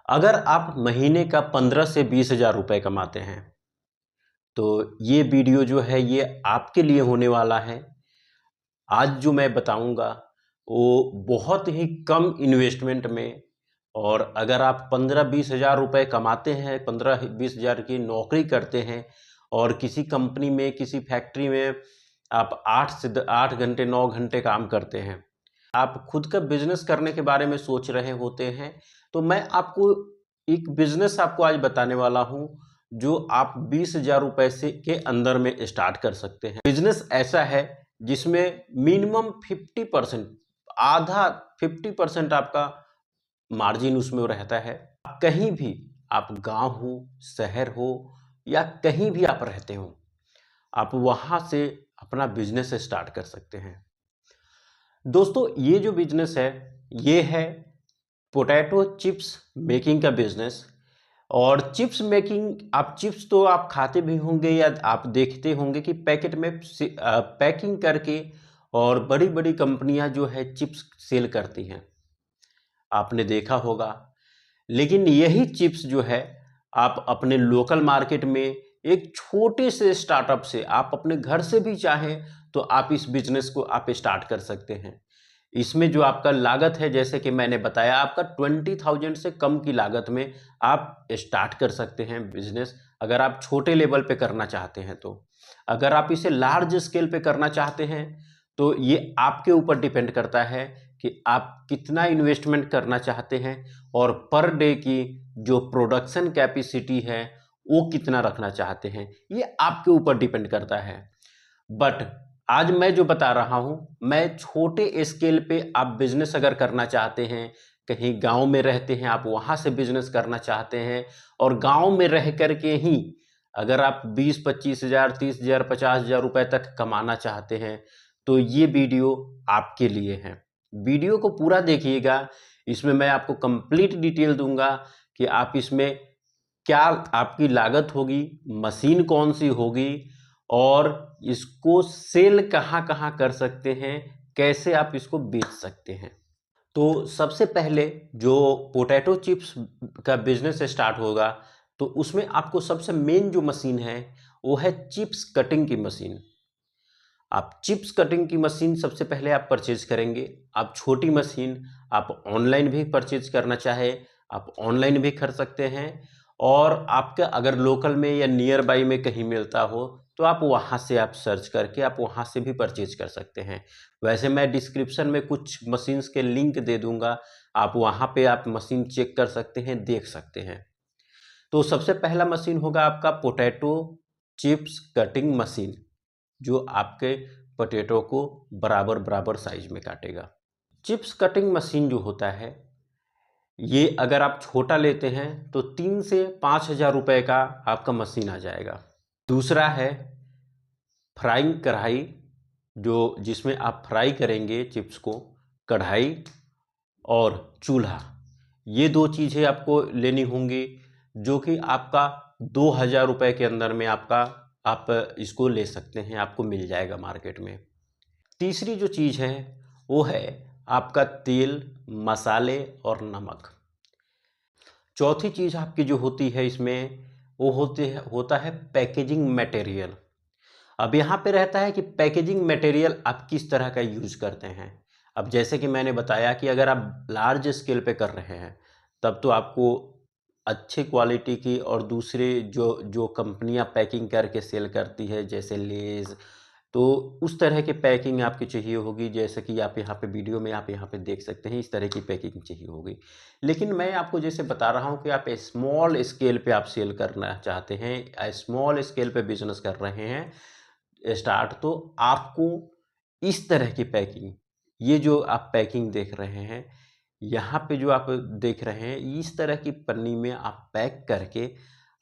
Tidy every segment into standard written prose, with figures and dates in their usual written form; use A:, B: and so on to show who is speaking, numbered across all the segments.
A: अगर आप महीने का 15 से 20 हज़ार रुपये कमाते हैं तो ये वीडियो जो है ये आपके लिए होने वाला है। आज जो मैं बताऊंगा वो बहुत ही कम इन्वेस्टमेंट में, और अगर आप 15-20 हज़ार रुपये कमाते हैं, 15-20 हज़ार की नौकरी करते हैं और किसी कंपनी में, किसी फैक्ट्री में आप 8 घंटे 9 घंटे काम करते हैं, आप खुद का बिजनेस करने के बारे में सोच रहे होते हैं, तो मैं आपको एक बिजनेस आपको आज बताने वाला हूं जो आप 20 हज़ार रुपये से के अंदर में स्टार्ट कर सकते हैं। बिजनेस ऐसा है जिसमें मिनिमम 50%, आधा 50% आपका मार्जिन उसमें रहता है। कहीं भी आप गांव हो, शहर हो या कहीं भी आप रहते हो, आप वहां से अपना बिजनेस स्टार्ट कर सकते हैं। दोस्तों, ये जो बिजनेस है ये है पोटैटो चिप्स मेकिंग का बिजनेस। और चिप्स मेकिंग, आप चिप्स तो आप खाते भी होंगे या आप देखते होंगे कि पैकेट में पैकिंग करके और बड़ी बड़ी कंपनियां जो है चिप्स सेल करती हैं, आपने देखा होगा। लेकिन यही चिप्स जो है आप अपने लोकल मार्केट में एक छोटे से स्टार्टअप से, आप अपने घर से भी चाहें तो आप इस बिजनेस को आप स्टार्ट कर सकते हैं। इसमें जो आपका लागत है, जैसे कि मैंने बताया, आपका 20,000 से कम की लागत में आप स्टार्ट कर सकते हैं बिजनेस, अगर आप छोटे लेवल पे करना चाहते हैं तो। अगर आप इसे लार्ज स्केल पे करना चाहते हैं तो ये आपके ऊपर डिपेंड करता है कि आप कितना इन्वेस्टमेंट करना चाहते हैं और पर डे की जो प्रोडक्शन कैपेसिटी है वो कितना रखना चाहते हैं, ये आपके ऊपर डिपेंड करता है। बट आज मैं जो बता रहा हूं, मैं छोटे स्केल पे आप बिजनेस अगर करना चाहते हैं, कहीं गांव में रहते हैं, आप वहां से बिजनेस करना चाहते हैं और गांव में रह करके ही अगर आप 20-25 हज़ार, 30 हज़ार, 50 हज़ार रुपए तक कमाना चाहते हैं तो ये वीडियो आपके लिए है। वीडियो को पूरा देखिएगा, इसमें मैं आपको कंप्लीट डिटेल दूंगा कि आप इसमें क्या आपकी लागत होगी, मशीन कौन सी होगी और इसको सेल कहाँ कहाँ कर सकते हैं, कैसे आप इसको बेच सकते हैं। तो सबसे पहले जो पोटैटो चिप्स का बिजनेस स्टार्ट होगा तो उसमें आपको सबसे मेन जो मशीन है वो है चिप्स कटिंग की मशीन। आप चिप्स कटिंग की मशीन सबसे पहले आप परचेज करेंगे। आप छोटी मशीन आप ऑनलाइन भी परचेज करना चाहे आप ऑनलाइन भी कर सकते हैं, और आपका अगर लोकल में या नियर बाई में कहीं मिलता हो तो आप वहां से आप सर्च करके आप वहां से भी परचेज कर सकते हैं। वैसे मैं डिस्क्रिप्शन में कुछ मशीन्स के लिंक दे दूंगा, आप वहां पे आप मशीन चेक कर सकते हैं, देख सकते हैं। तो सबसे पहला मशीन होगा आपका पोटैटो चिप्स कटिंग मशीन, जो आपके पोटैटो को बराबर बराबर साइज में काटेगा। चिप्स कटिंग मशीन जो होता है ये अगर आप छोटा लेते हैं तो 3 से 5 हज़ार रुपए का आपका मशीन आ जाएगा। दूसरा है फ्राइंग कढ़ाई, जो जिसमें आप फ्राई करेंगे चिप्स को, कढ़ाई और चूल्हा, ये दो चीज़ें आपको लेनी होंगी, जो कि आपका 2 हज़ार रुपये के अंदर में आपका आप इसको ले सकते हैं, आपको मिल जाएगा मार्केट में। तीसरी जो चीज़ है वो है आपका तेल, मसाले और नमक। चौथी चीज़ आपकी जो होती है इसमें वो होता है पैकेजिंग मटेरियल। अब यहाँ पे रहता है कि पैकेजिंग मटेरियल आप किस तरह का यूज करते हैं। अब जैसे कि मैंने बताया कि अगर आप लार्ज स्केल पे कर रहे हैं तब तो आपको अच्छे क्वालिटी की और दूसरे जो जो कंपनियां पैकिंग करके सेल करती है जैसे लेज, तो उस तरह की पैकिंग आपकी चाहिए होगी, जैसे कि आप यहाँ पे वीडियो में आप यहाँ पे देख सकते हैं, इस तरह की पैकिंग चाहिए होगी। लेकिन मैं आपको जैसे बता रहा हूँ कि आप स्मॉल स्केल पे आप सेल करना चाहते हैं, स्मॉल स्केल पे बिजनेस कर रहे हैं स्टार्ट, तो आपको इस तरह की पैकिंग, ये जो आप पैकिंग देख रहे हैं, यहाँ पे जो आप देख रहे हैं, इस तरह की पन्नी में आप पैक करके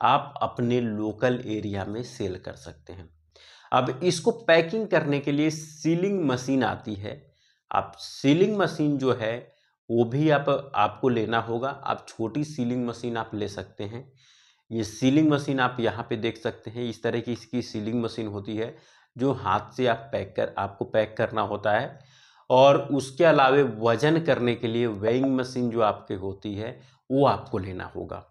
A: आप अपने लोकल एरिया में सेल कर सकते हैं। अब इसको पैकिंग करने के लिए सीलिंग मशीन आती है। आप सीलिंग मशीन जो है वो भी आपको लेना होगा। आप छोटी सीलिंग मशीन आप ले सकते हैं। ये सीलिंग मशीन आप यहाँ पे देख सकते हैं, इस तरह की इसकी सीलिंग मशीन होती है जो हाथ से आपको पैक करना होता है। और उसके अलावे वजन करने के लिए वेइंग मशीन जो आपके होती है वो आपको लेना होगा।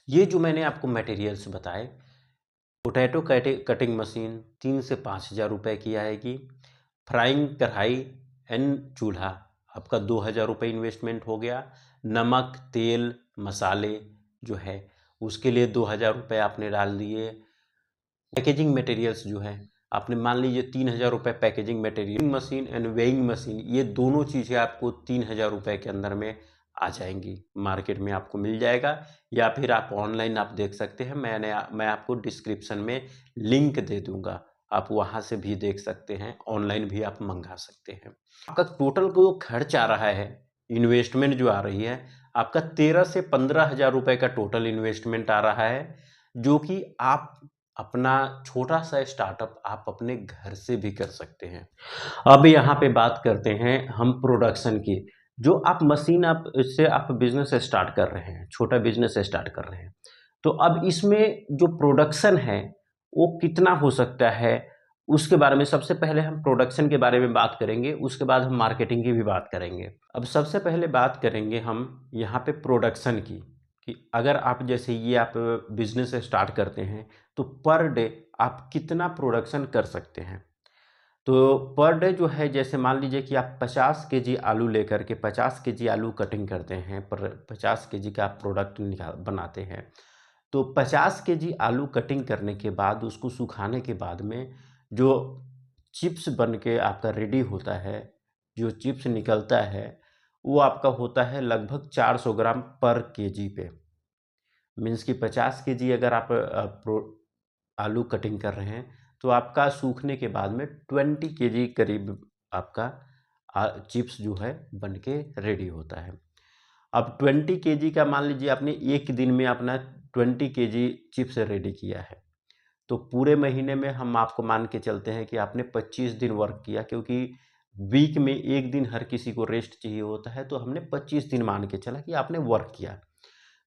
A: ये जो मैंने आपको मटेरियल्स बताए, पोटैटो कटिंग मशीन 3 से 5,000 रुपये की आएगी। फ्राइंग कढ़ाई एंड चूल्हा आपका 2,000 रुपये इन्वेस्टमेंट हो गया। नमक, तेल, मसाले जो है उसके लिए 2,000 रुपये आपने डाल दिए। पैकेजिंग मटेरियल्स जो है आपने मान लीजिए 3,000 रुपये packaging material. Machine and weighing machine, ये दोनों चीज़ें आपको 3,000 रुपये के अंदर में आ जाएंगी। मार्केट में आपको मिल जाएगा या फिर आप ऑनलाइन आप देख सकते हैं। मैं आपको डिस्क्रिप्शन में लिंक दे दूंगा, आप वहाँ से भी देख सकते हैं, ऑनलाइन भी आप मंगा सकते हैं। आपका टोटल जो खर्च आ रहा है, इन्वेस्टमेंट जो आ रही है आपका 13 से 15,000 रुपये का टोटल इन्वेस्टमेंट आ रहा है, जो कि आप अपना छोटा सा स्टार्टअप आप अपने घर से भी कर सकते हैं। अब यहाँ पे बात करते हैं हम प्रोडक्शन की। जो आप मशीन आप इससे आप बिजनेस स्टार्ट कर रहे हैं, छोटा बिजनेस स्टार्ट कर रहे हैं, तो अब इसमें जो प्रोडक्शन है वो कितना हो सकता है, उसके बारे में सबसे पहले हम प्रोडक्शन के बारे में बात करेंगे, उसके बाद हम मार्केटिंग की भी बात करेंगे। अब सबसे पहले बात करेंगे हम यहाँ पे प्रोडक्शन की, कि अगर आप जैसे ये आप बिजनेस स्टार्ट करते हैं तो पर डे आप कितना प्रोडक्शन कर सकते हैं। तो पर डे जो है, जैसे मान लीजिए कि आप 50 केजी आलू लेकर के 50 केजी आलू कटिंग करते हैं, पर 50 केजी का आप प्रोडक्ट बनाते हैं, तो 50 केजी आलू कटिंग करने के बाद उसको सुखाने के बाद में जो चिप्स बन के आपका रेडी होता है, जो चिप्स निकलता है, वो आपका होता है लगभग 400 ग्राम पर केजी पे। मीन्स कि 50 केजी अगर आप आलू कटिंग कर रहे हैं तो आपका सूखने के बाद में 20 केजी करीब आपका चिप्स जो है बन के रेडी होता है। अब 20 केजी का मान लीजिए आपने एक दिन में अपना 20 केजी चिप्स रेडी किया है, तो पूरे महीने में हम आपको मान के चलते हैं कि आपने 25 दिन वर्क किया, क्योंकि वीक में एक दिन हर किसी को रेस्ट चाहिए होता है, तो हमने 25 दिन मान के चला कि आपने वर्क किया।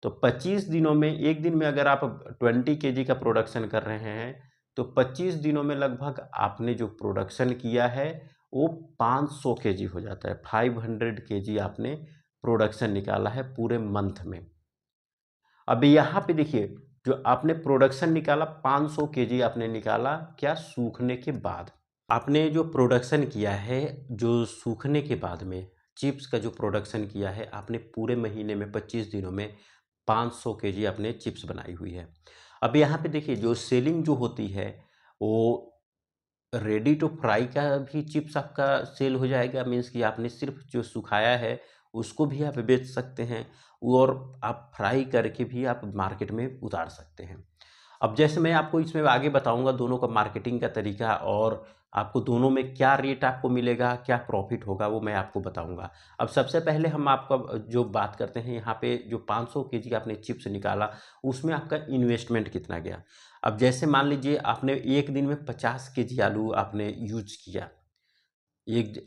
A: तो 25 दिनों में, एक दिन में अगर आप 20 केजी का प्रोडक्शन कर रहे हैं तो 25 दिनों में लगभग आपने जो प्रोडक्शन किया है वो 500 केजी हो जाता है। 500 केजी आपने प्रोडक्शन निकाला है पूरे मंथ में। अब यहाँ पे देखिए, जो आपने प्रोडक्शन निकाला 500 केजी आपने निकाला, क्या सूखने के बाद आपने जो प्रोडक्शन किया है, जो सूखने के बाद में चिप्स का जो प्रोडक्शन किया है आपने पूरे महीने में 25 दिनों में 500 केजी आपने चिप्स बनाई हुई है। अब यहाँ पे देखिए, जो सेलिंग जो होती है वो रेडी टू फ्राई का भी चिप्स आपका सेल हो जाएगा। मीन्स कि आपने सिर्फ जो सुखाया है उसको भी आप बेच सकते हैं, और आप फ्राई करके भी आप मार्केट में उतार सकते हैं। अब जैसे मैं आपको इसमें आगे बताऊंगा दोनों का मार्केटिंग का तरीका, और आपको दोनों में क्या रेट आपको मिलेगा, क्या प्रॉफिट होगा, वो मैं आपको बताऊंगा। अब सबसे पहले हम आपका जो बात करते हैं, यहाँ पे जो 500 केजी आपने चिप्स निकाला उसमें आपका इन्वेस्टमेंट कितना गया। अब जैसे मान लीजिए आपने एक दिन में 50 केजी आलू आपने यूज किया,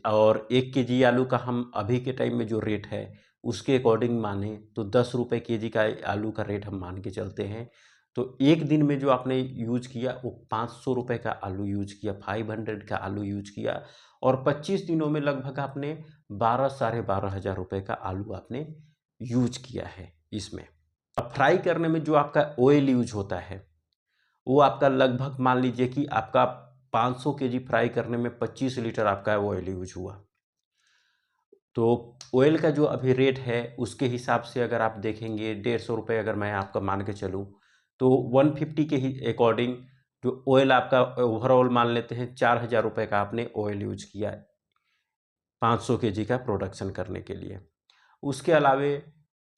A: और 1 केजी आलू का हम अभी के टाइम में जो रेट है उसके अकॉर्डिंग माने तो 10 रुपये केजी का आलू का रेट हम मान के चलते हैं। तो एक दिन में जो आपने यूज किया वो 500 रुपये का आलू यूज किया, 500 का आलू यूज किया, और 25 दिनों में लगभग आपने 12 साढ़े 12,000 रुपये का आलू आपने यूज किया है इसमें। अब फ्राई करने में जो आपका ऑयल यूज होता है वो आपका लगभग मान लीजिए कि आपका 500 केजी फ्राई करने में 25 लीटर आपका ऑयल यूज हुआ। तो ऑयल का जो अभी रेट है उसके हिसाब से अगर आप देखेंगे 150 रुपये अगर मैं आपका मान के चलूँ, तो 150 के ही अकॉर्डिंग जो ऑयल आपका ओवरऑल मान लेते हैं 4,000 रुपये का आपने ऑयल यूज किया है 500 केजी का प्रोडक्शन करने के लिए। उसके अलावे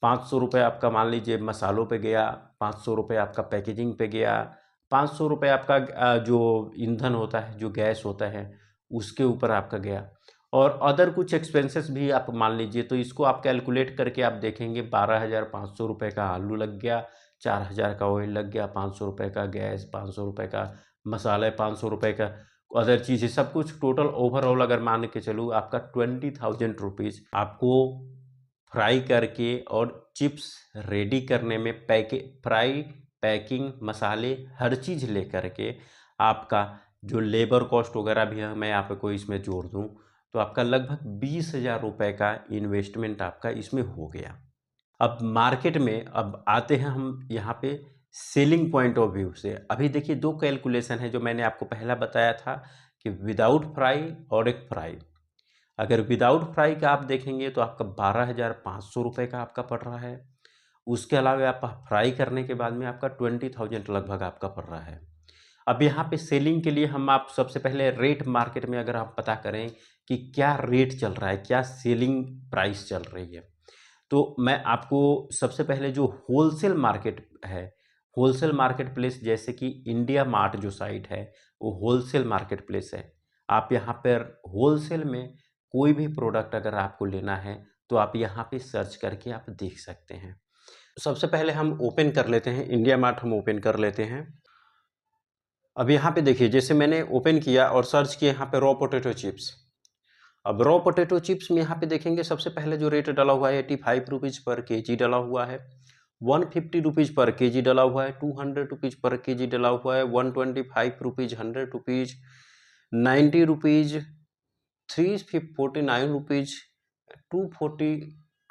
A: 500 रुपये आपका मान लीजिए मसालों पे गया, 500 रुपये आपका पैकेजिंग पे गया, 500 रुपये आपका जो ईंधन होता है, जो गैस होता है उसके ऊपर आपका गया, और अदर कुछ एक्सपेंसेस भी आप मान लीजिए। तो इसको आप कैलकुलेट करके आप देखेंगे 12,500 रुपये का आलू लग गया, 4,000 का ऑयल लग गया, 500 रुपये का गैस, 500 रुपये का मसाला, 500 रुपये का अदर चीज़ें, सब कुछ टोटल ओवरऑल अगर मान के चलूँ आपका 20,000 रुपीज़ आपको फ्राई करके और चिप्स रेडी करने में, फ्राई, पैकिंग, मसाले, हर चीज़ लेकर के आपका जो लेबर कॉस्ट वगैरह भी है मैं आपको इसमें जोड़ दूं, तो आपका लगभग 20,000 रुपये का इन्वेस्टमेंट आपका इसमें हो गया। अब मार्केट में अब आते हैं हम यहाँ पे सेलिंग पॉइंट ऑफ व्यू से। अभी देखिए दो कैलकुलेशन है जो मैंने आपको पहला बताया था कि विदाउट फ्राई और एक फ्राई। अगर विदाउट फ्राई का आप देखेंगे तो आपका 12,500 रुपये का आपका पड़ रहा है। उसके अलावा आप फ्राई करने के बाद में आपका 20,000 लगभग आपका पड़ रहा है। अब यहाँ पे सेलिंग के लिए हम आप सबसे पहले रेट मार्केट में अगर आप पता करें कि क्या रेट चल रहा है, क्या सेलिंग प्राइस चल रही है, तो मैं आपको सबसे पहले जो होलसेल मार्केट है, होलसेल मार्केट प्लेस जैसे कि इंडिया मार्ट जो साइट है वो होलसेल मार्केट प्लेस है। आप यहाँ पर होलसेल में कोई भी प्रोडक्ट अगर आपको लेना है तो आप यहाँ पे सर्च करके आप देख सकते हैं। सबसे पहले हम ओपन कर लेते हैं, इंडिया मार्ट हम ओपन कर लेते हैं। अब यहाँ पे देखिए जैसे मैंने ओपन किया और सर्च किया यहाँ पे रॉ पोटैटो चिप्स। अब रॉ पोटैटो चिप्स में यहाँ पे देखेंगे सबसे पहले जो रेट डाला हुआ है 85 रुपीज़ पर केजी डाला हुआ है, 150 रुपीज़ पर केजी डाला हुआ है, 200 रुपीज़ पर केजी डाला हुआ है, 125 rupees, 100 rupees, 90 rupees, 349 rupees, 240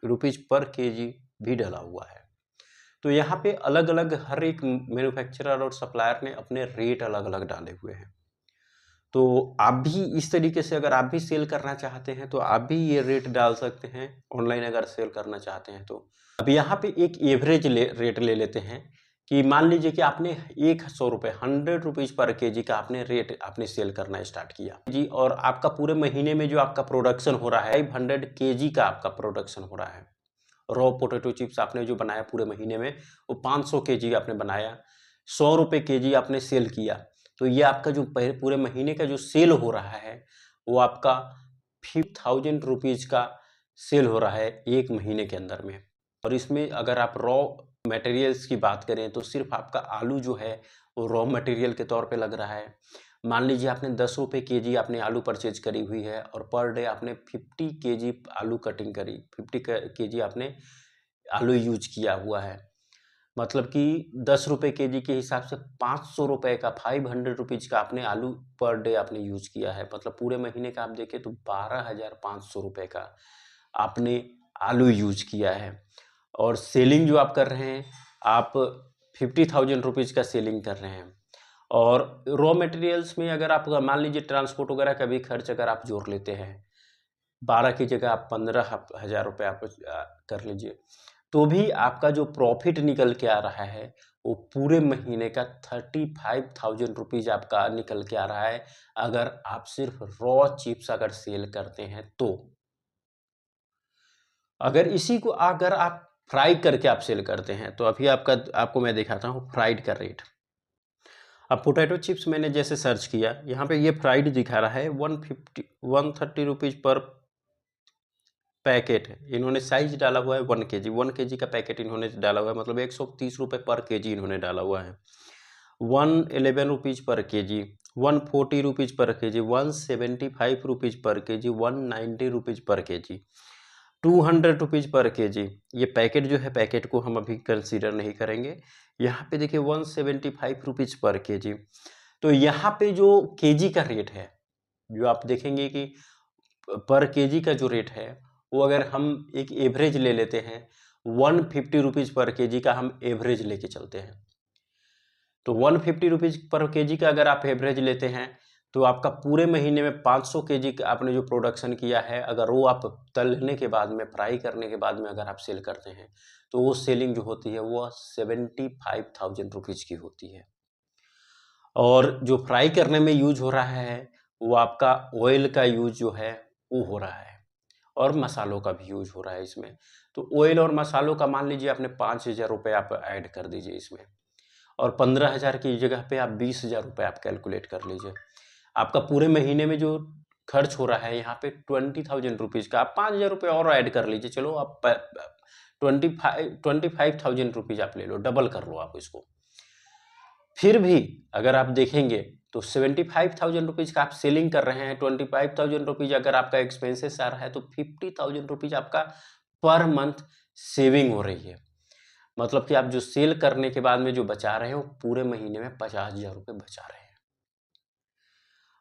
A: rupees पर केजी भी डाला हुआ है। तो यहाँ पे अलग अलग हर एक मैन्युफैक्चरर और सप्लायर ने अपने रेट अलग अलग डाले हुए हैं। तो आप भी इस तरीके से अगर आप भी सेल करना चाहते हैं तो आप भी ये रेट डाल सकते हैं ऑनलाइन अगर सेल करना चाहते हैं तो। अब यहाँ पे एक एवरेज रेट ले लेते हैं कि मान लीजिए कि आपने 100 रुपये 100 रुपीज़ पर केजी का आपने रेट आपने सेल करना स्टार्ट किया जी, और आपका पूरे महीने में जो आपका प्रोडक्शन हो रहा है 500 केजी का आपका प्रोडक्शन हो रहा है। रॉ पोटैटो चिप्स आपने जो बनाया पूरे महीने में वो 500 केजी आपने बनाया, 100 रुपये केजी आपने सेल किया, तो ये आपका जो पूरे महीने का जो सेल हो रहा है वो आपका 5,000 रुपीज़ का सेल हो रहा है एक महीने के अंदर में। और इसमें अगर आप रॉ मटेरियल्स की बात करें तो सिर्फ आपका आलू जो है वो रॉ मटेरियल के तौर पे लग रहा है। मान लीजिए आपने 10 रुपये केजी आपने आलू परचेज करी हुई है और पर डे आपने 50 केजी आलू कटिंग करी, 50 केजी आपने आलू यूज किया हुआ है। मतलब कि 10 रुपये केजी के हिसाब से 500 रुपये का 500 रुपीज़ का आपने आलू पर डे आपने यूज किया है। मतलब पूरे महीने का आप देखें तो 12,500 रुपये का आपने आलू यूज किया है। और सेलिंग जो आप कर रहे हैं आप 50,000 रुपीज़ का सेलिंग कर रहे हैं। और रॉ मटेरियल्स में अगर आप मान लीजिए ट्रांसपोर्ट वगैरह का भी खर्च अगर आप जोड़ लेते हैं 12 की जगह आप 15,000 रुपये आप कर लीजिए, तो भी आपका जो प्रॉफिट निकल के आ रहा है वो पूरे महीने का 35,000 रुपीज़ आपका निकल के आ रहा है अगर आप सिर्फ रॉ चिप्स अगर सेल करते हैं तो। अगर इसी को अगर आप फ्राई करके आप सेल करते हैं तो अभी आपको मैं दिखाता हूँ फ्राइड का रेट। अब पोटैटो चिप्स मैंने जैसे सर्च किया यहाँ पे ये फ्राइड दिखा रहा है 130 रुपीज़ पर पैकेट है। इन्होंने साइज डाला हुआ है 1 केजी का पैकेट इन्होंने डाला हुआ है, मतलब 130 रुपये पर केजी इन्होंने डाला हुआ है। 111 रुपीज़ पर केजी, 140 रुपीज़ पर केजी, 175 रुपीज़ पर केजी, 190 रुपीज़ पर केजी, 200 रुपीज़ पर केजी। ये पैकेट जो है पैकेट को हम अभी कंसीडर नहीं करेंगे। यहाँ पे देखिए 175 रुपीज़ पर केजी। तो यहाँ पे जो केजी का रेट है जो आप देखेंगे कि पर केजी का जो रेट है वो अगर हम एक एवरेज ले लेते हैं 150 रुपीज़ पर केजी का हम एवरेज लेके चलते हैं, तो 150 रुपीज़ पर केजी का अगर आप एवरेज लेते हैं तो आपका पूरे महीने में 500 केजी का आपने जो प्रोडक्शन किया है अगर वो आप तलने के बाद में फ्राई करने के बाद में अगर आप सेल करते हैं तो वो सेलिंग जो होती है वो 75,000 रुपीज़ की होती है। और जो फ्राई करने में यूज हो रहा है वो आपका ऑयल का यूज जो है वो हो रहा है और मसालों का भी यूज हो रहा है इसमें। तो ऑयल और मसालों का मान लीजिए आपने 5,000 रुपये आप ऐड कर दीजिए इसमें, और 15,000 की जगह पे आप 20,000 रुपये आप कैलकुलेट कर लीजिए। आपका पूरे महीने में जो खर्च हो रहा है यहाँ पे 20,000 रुपीज़ का, आप 5,000 रुपये और ऐड कर लीजिए, चलो आप 25,000 रुपीज़ आप ले लो, डबल कर लो आप इसको। फिर भी अगर आप देखेंगे तो 75,000 रुपीज़ का आप सेलिंग कर रहे हैं, 25,000 रुपीज़ अगर आपका एक्सपेंसेस आ रहा है तो 50,000 रुपीज़ आपका पर मंथ सेविंग हो रही है। मतलब कि आप जो सेल करने के बाद में जो बचा रहे हैं वो पूरे महीने में 50,000 रुपये बचा रहे हैं।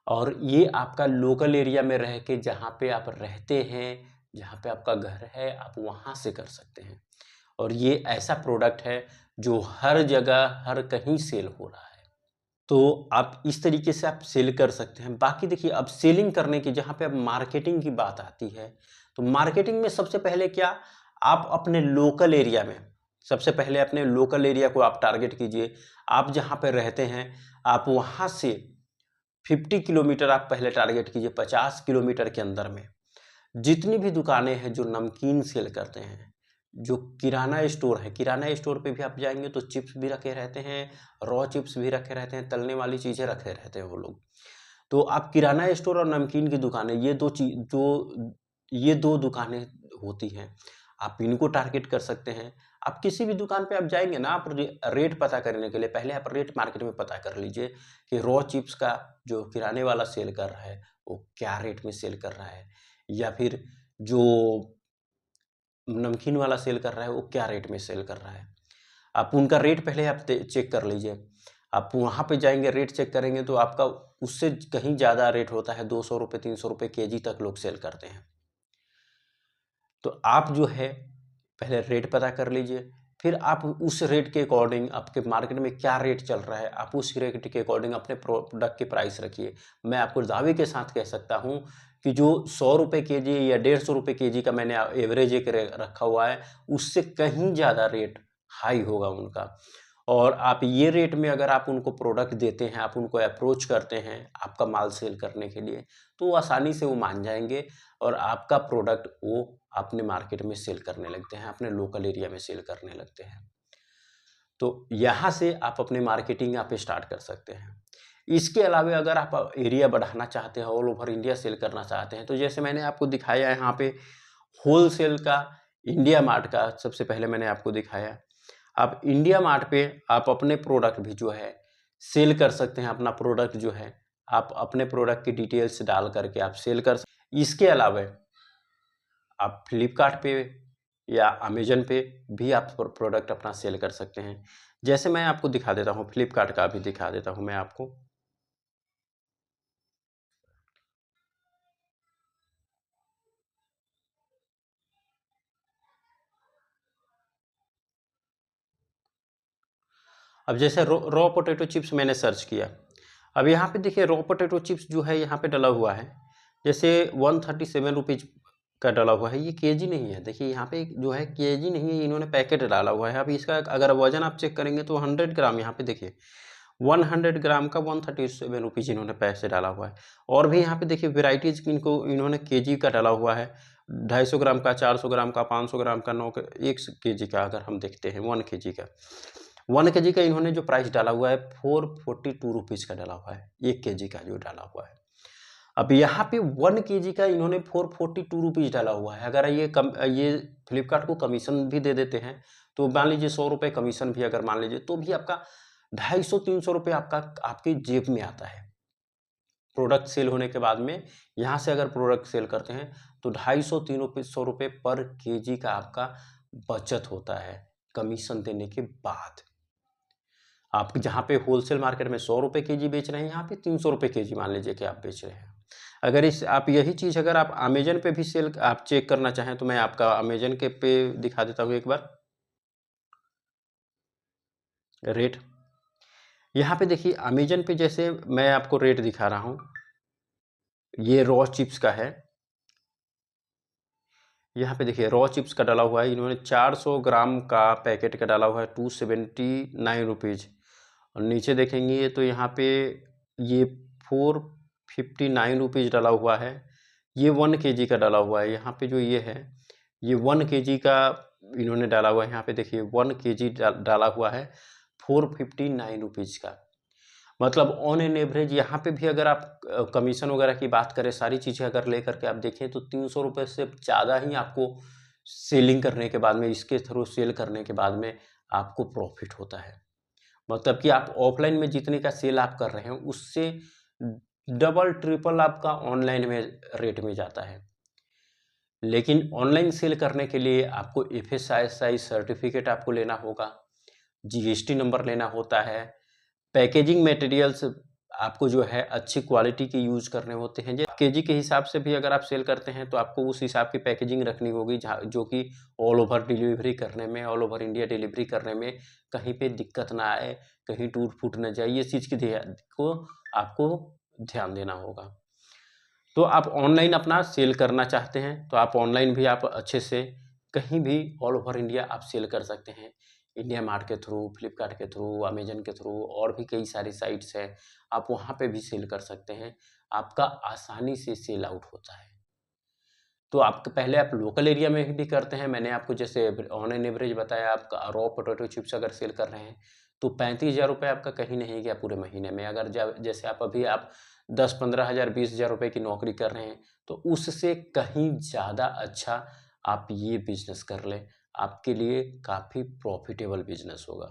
A: और ये आपका लोकल एरिया में रह के जहाँ पे आप रहते हैं, जहाँ पे आपका घर है, आप वहाँ से कर सकते हैं। और ये ऐसा प्रोडक्ट है जो हर जगह हर कहीं सेल हो रहा है। तो आप इस तरीके से आप सेल कर सकते हैं। बाकी देखिए, अब सेलिंग करने की जहाँ पे अब मार्केटिंग की बात आती है, तो मार्केटिंग में सबसे पहले क्या, आप अपने लोकल एरिया में सबसे पहले अपने लोकल एरिया को आप टारगेट कीजिए। आप जहाँ पे रहते हैं, आप वहाँ से 50 किलोमीटर आप पहले टारगेट कीजिए। 50 किलोमीटर के अंदर में जितनी भी दुकानें हैं जो नमकीन सेल करते हैं, जो किराना स्टोर है, किराना स्टोर पे भी आप जाएंगे तो चिप्स भी रखे रहते हैं, रॉ चिप्स भी रखे रहते हैं, तलने वाली चीज़ें रखे रहते हैं वो लोग। तो आप किराना स्टोर और नमकीन की दुकानें, ये दो दुकानें होती हैं, आप इनको टारगेट कर सकते हैं। आप किसी भी दुकान पे आप जाएंगे ना, आप रेट पता करने के लिए पहले आप रेट मार्केट में पता कर लीजिए कि रॉ चिप्स का जो किराने वाला सेल कर रहा है वो क्या रेट में सेल कर रहा है, या फिर जो नमकीन वाला सेल कर रहा है वो क्या रेट में सेल कर रहा है। आप उनका रेट पहले आप चेक कर लीजिए। आप वहाँ पे जाएंगे, रेट चेक करेंगे तो आपका उससे कहीं ज़्यादा रेट होता है। 200 रुपये 300 रुपये केजी तक लोग सेल करते हैं। तो आप जो है पहले रेट पता कर लीजिए, फिर आप उस रेट के अकॉर्डिंग आपके मार्केट में क्या रेट चल रहा है, आप उस रेट के अकॉर्डिंग अपने प्रोडक्ट की प्राइस रखिए। मैं आपको दावे के साथ कह सकता हूँ कि जो 100 रुपये केजी या 150 रुपये केजी का मैंने एवरेज एक रखा हुआ है, उससे कहीं ज़्यादा रेट हाई होगा उनका। और आप ये रेट में अगर आप उनको प्रोडक्ट देते हैं, आप उनको अप्रोच करते हैं आपका माल सेल करने के लिए, तो वो आसानी से वो मान जाएंगे और आपका प्रोडक्ट वो अपने मार्केट में सेल करने लगते हैं, अपने लोकल एरिया में सेल करने लगते हैं। तो यहाँ से आप अपने मार्केटिंग आप स्टार्ट कर सकते हैं। इसके अलावा अगर आप एरिया बढ़ाना चाहते हैं, ऑल ओवर इंडिया सेल करना चाहते हैं, तो जैसे मैंने आपको दिखाया है यहाँ पे होलसेल का, इंडिया मार्ट का सबसे पहले मैंने आपको दिखाया। आप इंडिया मार्ट पे आप अपने प्रोडक्ट भी जो है सेल कर सकते हैं। अपना प्रोडक्ट जो है आप अपने प्रोडक्ट की डिटेल्स डाल करके आप सेल कर सकते हैं। इसके अलावा आप फ्लिपकार्ट पे या अमेजन पे भी आप प्रोडक्ट अपना सेल कर सकते हैं। जैसे मैं आपको दिखा देता हूँ, फ्लिपकार्ट का भी दिखा देता हूँ मैं आपको। अब जैसे रॉ पोटैटो चिप्स मैंने सर्च किया, अब यहाँ पे देखिए रॉ पोटैटो चिप्स जो है यहाँ पे डला हुआ है, जैसे 137 रुपीज़ का डला हुआ है। ये केजी नहीं है, देखिए यहाँ पे जो है केजी नहीं है, इन्होंने पैकेट डाला हुआ है। अब इसका अगर वजन आप चेक करेंगे तो 100 ग्राम, यहाँ पे देखिए 100 ग्राम का 137 रुपीज़ इन्होंने पैसे डाला हुआ है। और भी यहाँ पे देखिए वेराइटीज़ इनको इन्होंने केजी का डाला हुआ है, 250 ग्राम का, 400 ग्राम का, 500 ग्राम का, 9 1 केजी का। अगर हम देखते हैं 1 केजी का, 1 केजी का इन्होंने जो प्राइस डाला हुआ है 442 रुपीज़ का डाला हुआ है, 1 केजी का जो डाला हुआ है। अब यहाँ पे 1 केजी का इन्होंने 442 रुपीज़ डाला हुआ है। अगर ये फ्लिपकार्ट को कमीशन भी दे देते हैं, तो मान लीजिए 100 रुपये कमीशन भी अगर मान लीजिए, तो भी आपका 250-300 रुपये आपकी जेब में आता है। प्रोडक्ट सेल होने के बाद में यहाँ से अगर प्रोडक्ट सेल करते हैं तो 250-300 रुपये पर केजी का आपका बचत होता है कमीशन देने के बाद। आप जहाँ पे होलसेल मार्केट में 100 रुपये केजी बेच रहे हैं, यहाँ पे 300 रुपये केजी मान लीजिए कि आप बेच रहे हैं। अगर आप यही चीज़ अगर आप अमेजन पे भी सेल आप चेक करना चाहें, तो मैं आपका अमेजन के पे दिखा देता हूँ एक बार रेट। यहाँ पे देखिए अमेजन पे जैसे मैं आपको रेट दिखा रहा हूँ, ये रॉ चिप्स का है। यहाँ पे देखिए रॉ चिप्स का डाला हुआ है, इन्होंने 400 ग्राम का पैकेट का डाला हुआ है 279 रुपीज़। और नीचे देखेंगे तो यहाँ पे ये 459 रुपीज़ डाला हुआ है। ये 1 केजी का डाला हुआ है। यहाँ पे जो ये है, ये 1 केजी का इन्होंने डाला हुआ है। यहाँ पे देखिए 1 केजी डाला हुआ है 459 रुपीज़ का। मतलब ऑन एन एवरेज यहाँ पे भी अगर आप कमीशन वगैरह की बात करें, सारी चीज़ें अगर लेकर के आप देखें, तो 300 रुपये से ज़्यादा ही आपको सेलिंग करने के बाद में, इसके थ्रू सेल करने के बाद में आपको प्रॉफिट होता है। मतलब कि आप ऑफलाइन में जितने का सेल आप कर रहे हैं, उससे डबल ट्रिपल आपका ऑनलाइन में रेट में जाता है। लेकिन ऑनलाइन सेल करने के लिए आपको FSSAI सर्टिफिकेट आपको लेना होगा, GST नंबर लेना होता है, पैकेजिंग मटेरियल्स आपको जो है अच्छी क्वालिटी के यूज़ करने होते हैं। केजी के हिसाब से भी अगर आप सेल करते हैं तो आपको उस हिसाब की पैकेजिंग रखनी होगी जहाँ जो कि ऑल ओवर डिलीवरी करने में, ऑल ओवर इंडिया डिलीवरी करने में कहीं पे दिक्कत ना आए, कहीं टूट-फूट ना जाए, ये चीज़ की आपको ध्यान देना होगा। तो आप ऑनलाइन अपना सेल करना चाहते हैं तो आप ऑनलाइन भी आप अच्छे से कहीं भी ऑल ओवर इंडिया आप सेल कर सकते हैं। इंडिया मार्ट के थ्रू, फ्लिपकार्ट के थ्रू, अमेज़न के थ्रू और भी कई सारी साइट्स हैं, आप वहाँ पे भी सेल कर सकते हैं। आपका आसानी से सेल आउट होता है। तो आप पहले आप लोकल एरिया में भी करते हैं, मैंने आपको जैसे ऑन एन एवरेज बताया, आपका रॉ पोटैटो चिप्स अगर सेल कर रहे हैं, तो 35,000 रुपए आपका कहीं नहीं गया पूरे महीने में। अगर जैसे आप 10-15 हज़ार, 20,000 रुपए की नौकरी कर रहे हैं, तो उससे कहीं ज़्यादा अच्छा आप ये बिज़नेस कर लें, आपके लिए काफ़ी प्रॉफ़िटेबल बिज़नेस होगा।